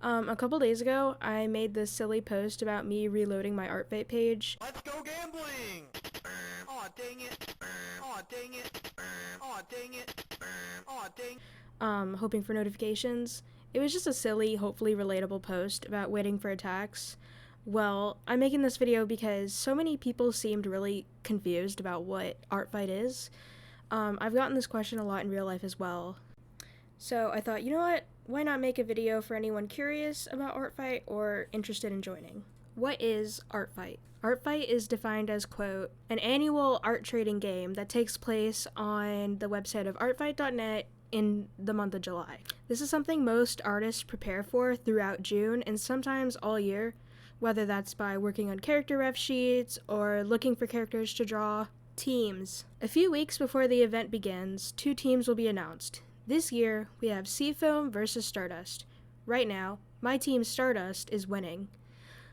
A couple days ago, I made this silly post about me reloading my ArtFate page. Let's go gambling! Aw, dang it. Aw, dang it. Aw, dang it. Aw, dang. Hoping for notifications. It was just a silly, hopefully relatable post about waiting for attacks. Well, I'm making this video because so many people seemed really confused about what ArtFight is. I've gotten this question a lot in real life as well. So I thought, you know what? Why not make a video for anyone curious about ArtFight or interested in joining? What is ArtFight? ArtFight is defined as, quote, an annual art trading game that takes place on the website of artfight.net in the month of July. This is something most artists prepare for throughout June and sometimes all year, whether that's by working on character ref sheets or looking for characters to draw. Teams. A few weeks before the event begins, 2 teams will be announced. This year, we have Seafoam versus Stardust. Right now, my team Stardust is winning.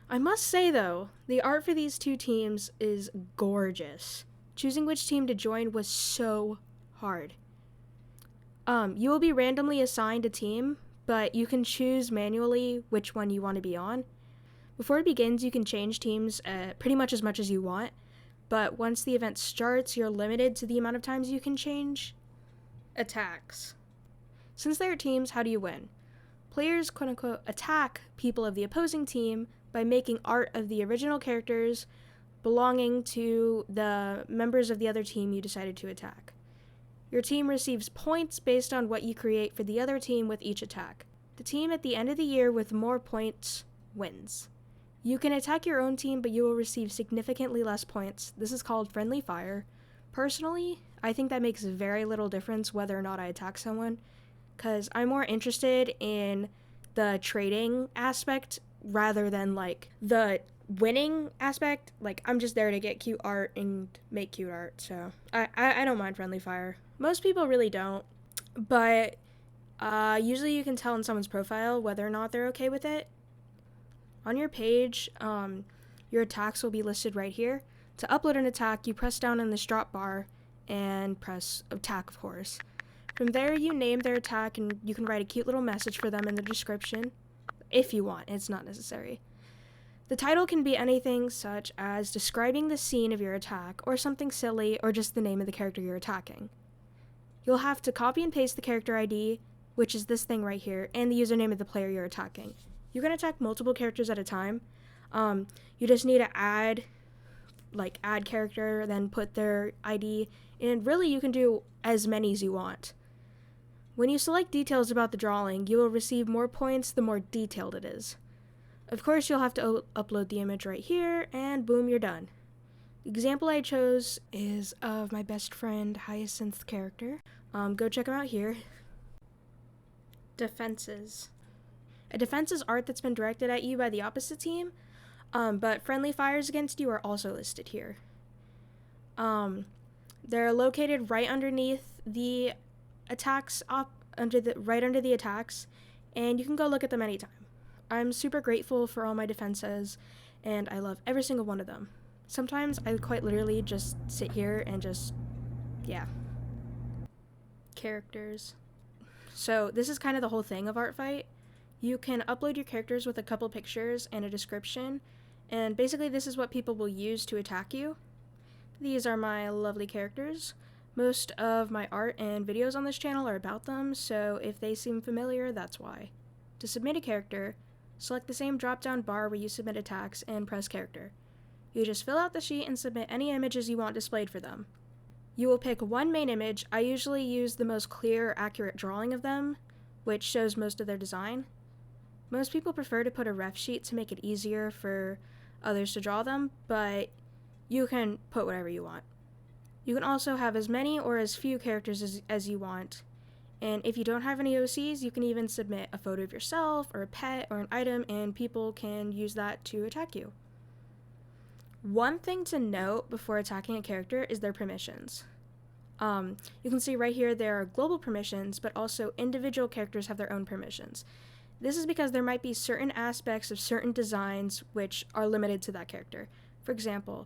I must say though, the art for these 2 teams is gorgeous. Choosing which team to join was so hard. You will be randomly assigned a team, but you can choose manually which one you want to be on. Before it begins, you can change teams pretty much as you want, but once the event starts, you're limited to the amount of times you can change. Attacks. Since there are teams, how do you win? Players, quote-unquote, attack people of the opposing team by making art of the original characters belonging to the members of the other team you decided to attack. Your team receives points based on what you create for the other team with each attack. The team at the end of the year with more points wins. You can attack your own team, but you will receive significantly less points. This is called friendly fire. Personally, I think that makes very little difference whether or not I attack someone, because I'm more interested in the trading aspect rather than, like, the winning aspect. Like, I'm just there to get cute art and make cute art, so I don't mind friendly fire. Most people really don't, but usually you can tell in someone's profile whether or not they're okay with it. On your page, your attacks will be listed right here. To upload an attack, you press down on this drop bar and press attack, of course. From there, you name their attack, and you can write a cute little message for them in the description, if you want. It's not necessary. The title can be anything such as describing the scene of your attack, or something silly, or just the name of the character you're attacking. You'll have to copy and paste the character ID, which is this thing right here, and the username of the player you're attacking. You can attack multiple characters at a time. You just need to add character, then put their ID, and really you can do as many as you want. When you select details about the drawing, you will receive more points the more detailed it is. Of course, you'll have to upload the image right here, and boom, you're done. The example I chose is of my best friend Hyacinth's character. Go check him out here. Defenses. A defense is art that's been directed at you by the opposite team, but friendly fires against you are also listed here. They're located right underneath the attacks, right under the attacks, and you can go look at them anytime. I'm super grateful for all my defenses, and I love every single one of them. Sometimes I quite literally just sit here and yeah. Characters. So this is kind of the whole thing of ArtFight. You can upload your characters with a couple pictures and a description, and basically this is what people will use to attack you. These are my lovely characters. Most of my art and videos on this channel are about them, so if they seem familiar, that's why. To submit a character, select the same drop-down bar where you submit attacks and press character. You just fill out the sheet and submit any images you want displayed for them. You will pick one main image. I usually use the most clear, accurate drawing of them, which shows most of their design. Most people prefer to put a ref sheet to make it easier for others to draw them, but you can put whatever you want. You can also have as many or as few characters as you want, and if you don't have any OCs, you can even submit a photo of yourself or a pet or an item, and people can use that to attack you. One thing to note before attacking a character is their permissions. You can see right here there are global permissions, but also individual characters have their own permissions. This is because there might be certain aspects of certain designs which are limited to that character. For example,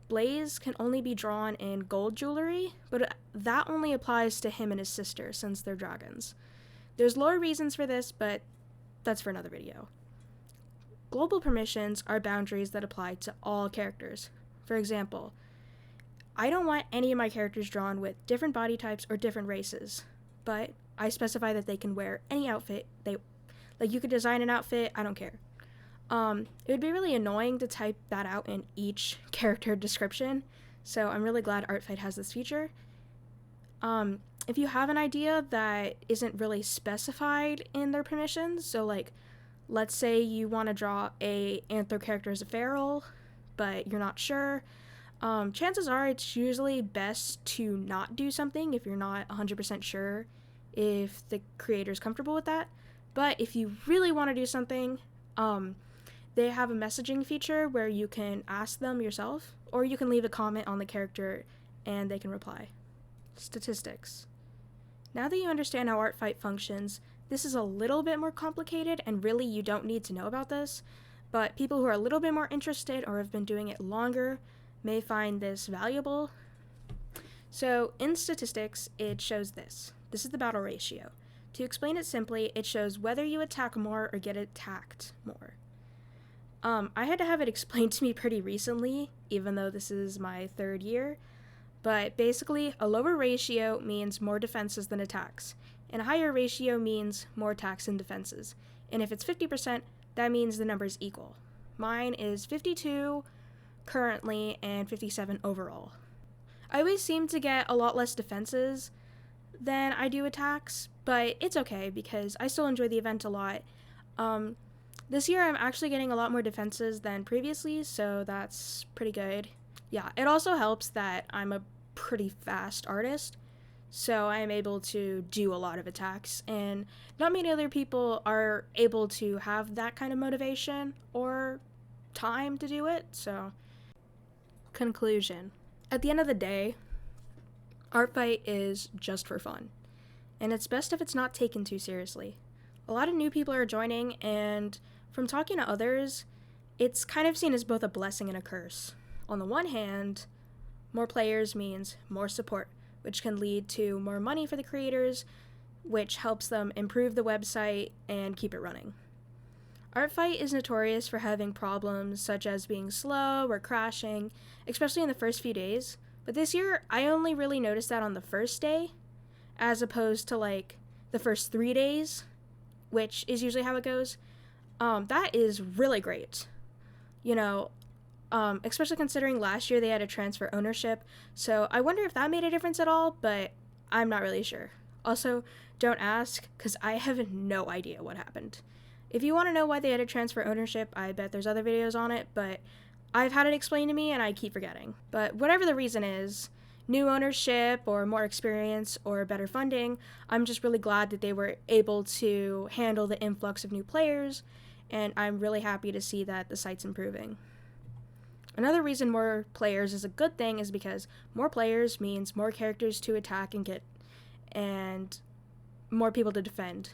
Blaze can only be drawn in gold jewelry, but that only applies to him and his sister since they're dragons. There's lore reasons for this, but that's for another video. Global permissions are boundaries that apply to all characters. For example, I don't want any of my characters drawn with different body types or different races, but I specify that they can wear any outfit you could design an outfit, I don't care. It would be really annoying to type that out in each character description, so I'm really glad Artfight has this feature. If you have an idea that isn't really specified in their permissions, so like, let's say you want to draw a anthro character as a feral, but you're not sure, chances are it's usually best to not do something if you're not 100% sure if the creator's comfortable with that. But if you really want to do something, they have a messaging feature where you can ask them yourself, or you can leave a comment on the character and they can reply. Statistics. Now that you understand how Artfight functions, this is a little bit more complicated, and really you don't need to know about this, but people who are a little bit more interested or have been doing it longer may find this valuable. So in statistics, it shows this. This is the battle ratio. To explain it simply, it shows whether you attack more or get attacked more. I had to have it explained to me pretty recently, even though this is my 3rd year, but basically a lower ratio means more defenses than attacks, and a higher ratio means more attacks than defenses. And if it's 50%, that means the number is equal. Mine is 52 currently and 57 overall. I always seem to get a lot less defenses than I do attacks, but it's okay because I still enjoy the event a lot. This year I'm actually getting a lot more defenses than previously, so that's pretty good. Yeah, it also helps that I'm a pretty fast artist, so I am able to do a lot of attacks, and not many other people are able to have that kind of motivation or time to do it, so. Conclusion. At the end of the day, Artfight is just for fun, and it's best if it's not taken too seriously. A lot of new people are joining, and from talking to others, it's kind of seen as both a blessing and a curse. On the one hand, more players means more support, which can lead to more money for the creators, which helps them improve the website and keep it running. Artfight is notorious for having problems such as being slow or crashing, especially in the first few days, but this year I only really noticed that on the first day, as opposed to like the first 3 days, which is usually how it goes. That is really great. You know, especially considering last year they had to transfer ownership, so I wonder if that made a difference at all, but I'm not really sure. Also, don't ask, because I have no idea what happened. If you want to know why they had to transfer ownership, I bet there's other videos on it, but I've had it explained to me and I keep forgetting. But whatever the reason is, new ownership or more experience or better funding, I'm just really glad that they were able to handle the influx of new players, and I'm really happy to see that the site's improving. Another reason more players is a good thing is because more players means more characters to attack and get, and more people to defend,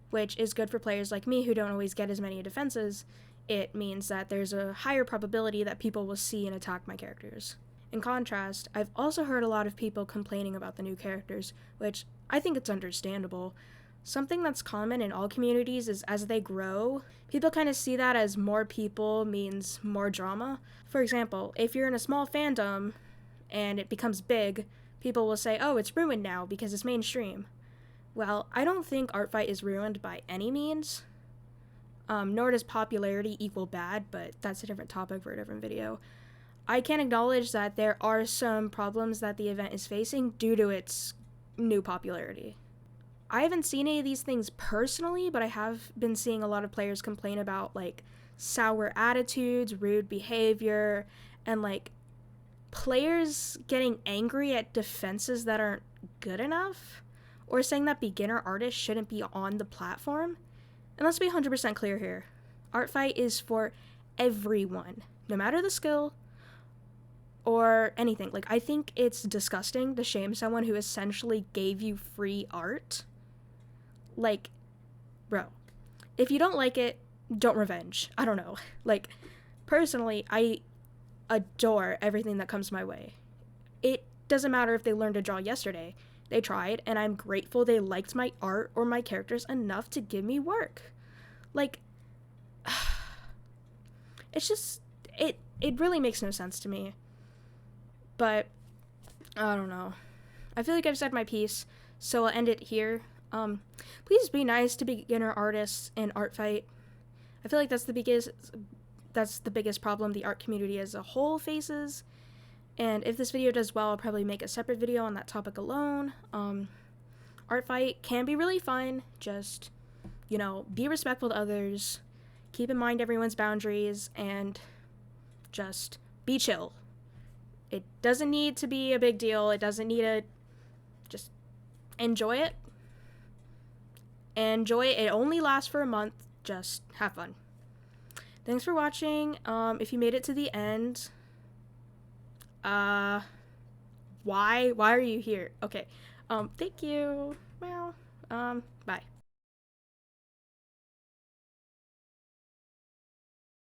which is good for players like me who don't always get as many defenses. It means that there's a higher probability that people will see and attack my characters. In contrast, I've also heard a lot of people complaining about the new characters, which I think it's understandable. Something that's common in all communities is as they grow, people kind of see that as more people means more drama. For example, if you're in a small fandom and it becomes big, people will say, oh, it's ruined now because it's mainstream. Well, I don't think Artfight is ruined by any means, nor does popularity equal bad, but that's a different topic for a different video. I can acknowledge that there are some problems that the event is facing due to its new popularity. I haven't seen any of these things personally, but I have been seeing a lot of players complain about, like, sour attitudes, rude behavior, and, like, players getting angry at defenses that aren't good enough, or saying that beginner artists shouldn't be on the platform. And let's be 100% clear here. Artfight is for everyone, no matter the skill or anything. Like, I think it's disgusting to shame someone who essentially gave you free art. Like, bro, if you don't like it, don't revenge. I don't know. Like, personally, I adore everything that comes my way. It doesn't matter if they learned to draw yesterday. They tried, and I'm grateful they liked my art or my characters enough to give me work. Like, it's just, it really makes no sense to me. But, I don't know. I feel like I've said my piece, so I'll end it here. Please be nice to beginner artists in art fight. I feel like that's the biggest problem the art community as a whole faces. And if this video does well, I'll probably make a separate video on that topic alone. Art fight can be really fun. Just, be respectful to others. Keep in mind everyone's boundaries, and just be chill. It doesn't need to be a big deal. It doesn't need a... Just enjoy it. Enjoy it. It only lasts for a month. Just have fun. Thanks for watching. If you made it to the end, why are you here? Okay. Thank you. Well, bye.